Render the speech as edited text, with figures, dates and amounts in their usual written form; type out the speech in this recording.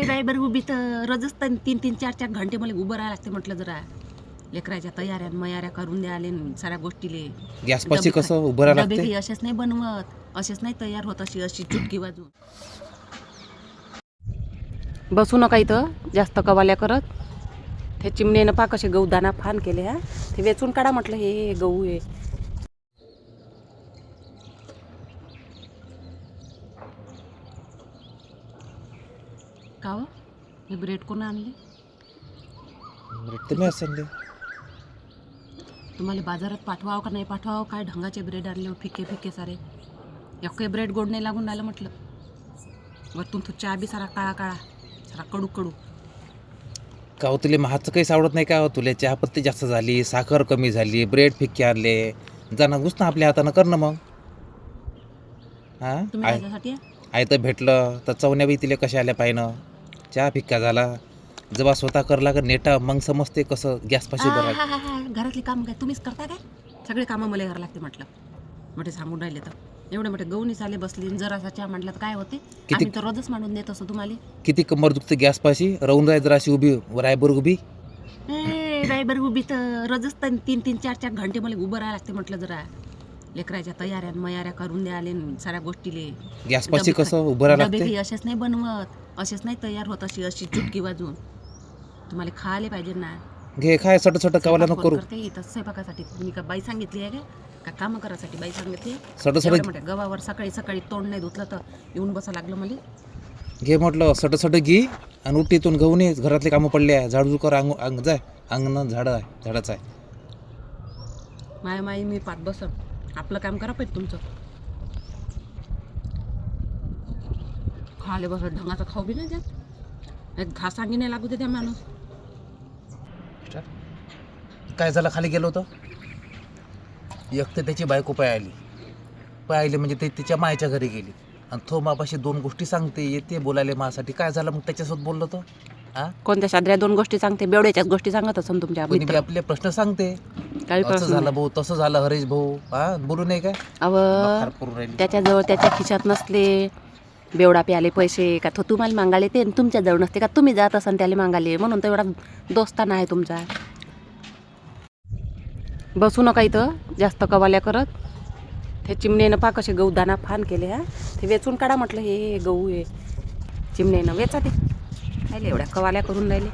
Driver उभी तर रोजच 3-4 घंटे मला उभं राहायला लागते. म्हटलं जरा लेकराच्या तयाऱ्या मयाऱ्या करून द्याले साऱ्या गोष्टीले. गॅसपाशी कसं उभं राहायला डबे लागते. बी असेच नाही बनवत, असेच नाही तयार होत. अशी चुटकी वाजून बसू नका इथं जास्त कवाल्या करत. ते चिमणीनं पा कसे गहू दाना फान केले. हा ते वेचून काढा म्हटलं. हे गहू आहे. का हो हे ब्रेड कोण आणले? तुम्ही असेल ते. तुम्हाला बाजारात पाठवावं का नाही पाठवावं? काय ढंगाचे ब्रेड आणले हो, फिके फिके सारे. काही ब्रेड गोड नाही लागून राहिलं म्हटलं. वरतून तो चहा बी सारा काळा काळा, सारा कडू कडू. का हो तुला महाचं काहीच आवडत नाही का हो? तुला चहापत्ती जास्त झाली, साखर कमी झाली, ब्रेड फिक्के आणले. जाणं घुस ना आपल्या हातानं कर ना मग. तुम्ही हां त्याच्यासाठी आहे तर भेटलं तर चवण्या बी तिला कशा आल्या पाहिनं. चहा फिक्का झाला जेव्हा स्वतः करला का नेटा मग समजते कसं गॅसपाशी बरं. घरातली कामं काय तुम्हीच करता काय? सगळे कामं मला करावं लागते म्हटलं. मोठे सांगून राहिले तर एवढे मोठे गहूनी चाले बसली. जरासा चहा म्हटलं तर काय होते? आम्ही तर रोजच मांडून देत असतो तुम्हाला. किती कंबर दुखते गॅसपाशी. राहून राय जराशी उभी रायबर उभी. ड्रायव्हर उभी तर रोजच 3-4 घंटे मला उभं राहायला लागते. म्हटलं जरा लेकराच्या तयाऱ्या मयाऱ्या करून द्याले साऱ्या गोष्टीले. गॅसपाशी कसं उभं राहायला डबे लागते. बी असेच नाही बनवत, असेच नाही तयार होत. अशी चुटकी वाजून तुम्हाला खायला पाहिजे ना. घे खाय सट सट कवाला नको करू. करते इथं स्वयंपाकासाठी. तुम्ही का बाई सांगितली आहे का काम करायसाठी बाई सांगितली? सट सट एवढ्या मोठ्या गव्हावर सकाळी तोंड नाही धुतलं तर येऊन बसा लागलं मला. घे म्हटलं सट सट घे आणि उठीतून गहू नये. घरातले कामं पडले आहे. झाडू कर अंग जाय. अंगण झाडाचं आहे. माय मी पाठ बस. आपलं काम करा पाहिजे तुमचं. खाले बस ढंगाचं खाऊ बी नाही त्यात. एक घास सांगी नाही लागू दे त्या माणूस. काय झालं खाली गेलो होतं. एक तर त्याची बायको पाहिली म्हणजे ते तिच्या मायच्या घरी गेली आणि तो मापाशी 2 गोष्टी सांगते येते बोलायला माझ्यासाठी. काय झालं मग त्याच्यासोबत बोललो तो. कोणत्या साध्या 2 गोष्टी सांगते? बेवड्याच्याच गोष्टी सांगत असं तुमच्या कोणी बी आपले प्रश्न सांगते. काही असं झालं भाऊ तसं झालं हरीश भाऊ. बोलू नये काय? त्याच्याजवळ त्याच्या खिशात नसले बेवडा प्याले पैसे का तो तुम्हाला मागायला ते तुमच्याजवळ नसते का? तुम्ही जात असाल त्याला मागायला म्हणून तर एवढा दोस्ताना आहे तुमचा. बसू नका इथं जास्त कवाल्या करत. ते चिमणीनं पा कसे गहू दाना फान केले. हा ते वेचून काढा म्हटलं. हे गहू आहे. चिमणीनं वेचा ते. राहिले एवढ्या कवाल्या करून राहिले.